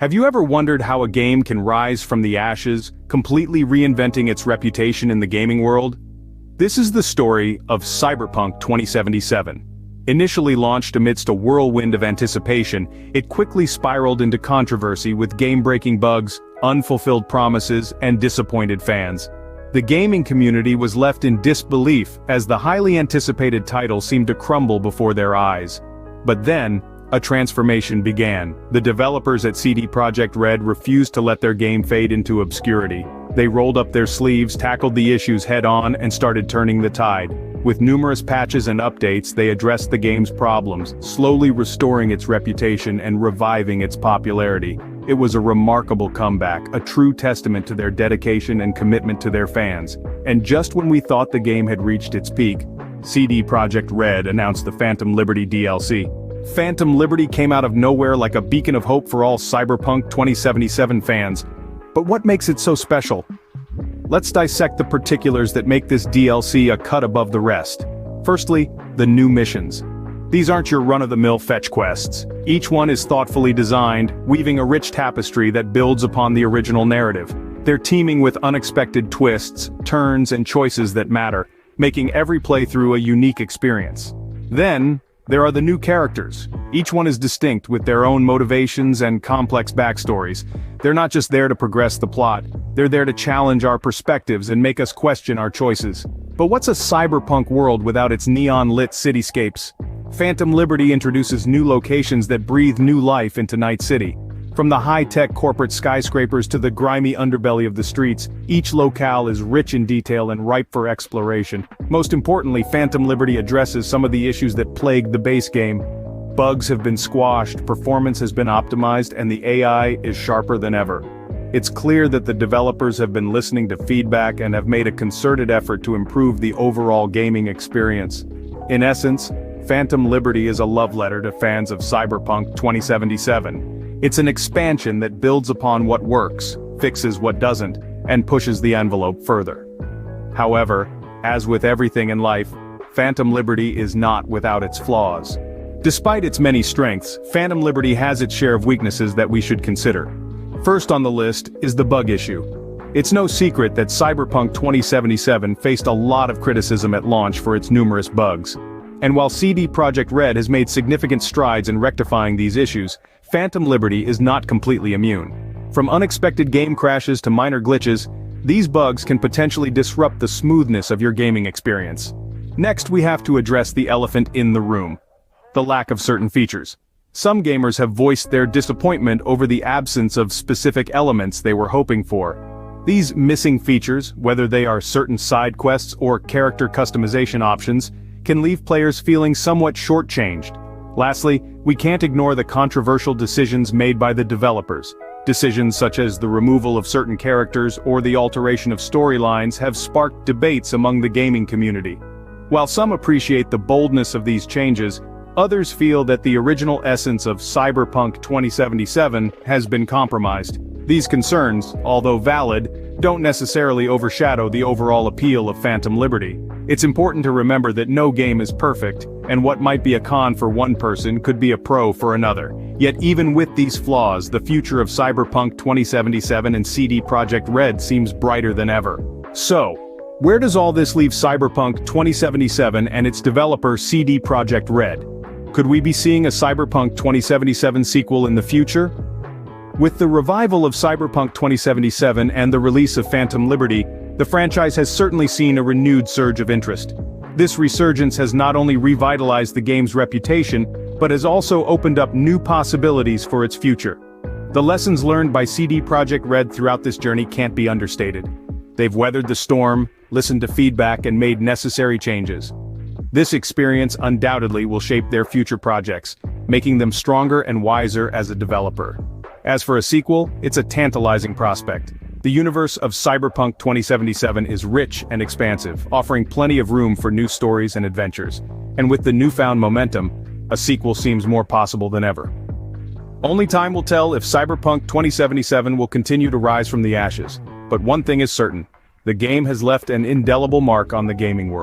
Have you ever wondered how a game can rise from the ashes, completely reinventing its reputation in the gaming world? This is the story of Cyberpunk 2077. Initially launched amidst a whirlwind of anticipation, it quickly spiraled into controversy with game-breaking bugs, unfulfilled promises, and disappointed fans. The gaming community was left in disbelief as the highly anticipated title seemed to crumble before their eyes. But then, a transformation began. The developers at CD Projekt Red refused to let their game fade into obscurity. They rolled up their sleeves, tackled the issues head-on, and started turning the tide. With numerous patches and updates, they addressed the game's problems, slowly restoring its reputation and reviving its popularity. It was a remarkable comeback, a true testament to their dedication and commitment to their fans. And just when we thought the game had reached its peak, CD Projekt Red announced the Phantom Liberty DLC. Phantom Liberty came out of nowhere like a beacon of hope for all Cyberpunk 2077 fans. But what makes it so special? Let's dissect the particulars that make this DLC a cut above the rest. Firstly, the new missions. These aren't your run-of-the-mill fetch quests. Each one is thoughtfully designed, weaving a rich tapestry that builds upon the original narrative. They're teeming with unexpected twists, turns, and choices that matter, making every playthrough a unique experience. Then, there are the new characters. Each one is distinct with their own motivations and complex backstories. They're not just there to progress the plot, they're there to challenge our perspectives and make us question our choices. But what's a cyberpunk world without its neon-lit cityscapes? Phantom Liberty introduces new locations that breathe new life into Night City. From the high-tech corporate skyscrapers to the grimy underbelly of the streets, each locale is rich in detail and ripe for exploration. Most importantly, Phantom Liberty addresses some of the issues that plagued the base game. Bugs have been squashed, performance has been optimized, and the AI is sharper than ever. It's clear that the developers have been listening to feedback and have made a concerted effort to improve the overall gaming experience. In essence, Phantom Liberty is a love letter to fans of Cyberpunk 2077. It's an expansion that builds upon what works, fixes what doesn't, and pushes the envelope further. However, as with everything in life, Phantom Liberty is not without its flaws. Despite its many strengths, Phantom Liberty has its share of weaknesses that we should consider. First on the list is the bug issue. It's no secret that Cyberpunk 2077 faced a lot of criticism at launch for its numerous bugs. And while CD Projekt Red has made significant strides in rectifying these issues, Phantom Liberty is not completely immune. From unexpected game crashes to minor glitches, these bugs can potentially disrupt the smoothness of your gaming experience. Next, we have to address the elephant in the room: the lack of certain features. Some gamers have voiced their disappointment over the absence of specific elements they were hoping for. These missing features, whether they are certain side quests or character customization options, can leave players feeling somewhat shortchanged. Lastly, we can't ignore the controversial decisions made by the developers. Decisions such as the removal of certain characters or the alteration of storylines have sparked debates among the gaming community. While some appreciate the boldness of these changes, others feel that the original essence of Cyberpunk 2077 has been compromised. These concerns, although valid, don't necessarily overshadow the overall appeal of Phantom Liberty. It's important to remember that no game is perfect, and what might be a con for one person could be a pro for another. Yet even with these flaws, the future of Cyberpunk 2077 and CD Projekt Red seems brighter than ever. So, where does all this leave Cyberpunk 2077 and its developer CD Projekt Red? Could we be seeing a Cyberpunk 2077 sequel in the future? With the revival of Cyberpunk 2077 and the release of Phantom Liberty, the franchise has certainly seen a renewed surge of interest. This resurgence has not only revitalized the game's reputation, but has also opened up new possibilities for its future. The lessons learned by CD Projekt Red throughout this journey can't be understated. They've weathered the storm, listened to feedback, and made necessary changes. This experience undoubtedly will shape their future projects, making them stronger and wiser as a developer. As for a sequel, it's a tantalizing prospect. The universe of Cyberpunk 2077 is rich and expansive, offering plenty of room for new stories and adventures. And with the newfound momentum, a sequel seems more possible than ever. Only time will tell if Cyberpunk 2077 will continue to rise from the ashes. But one thing is certain: the game has left an indelible mark on the gaming world.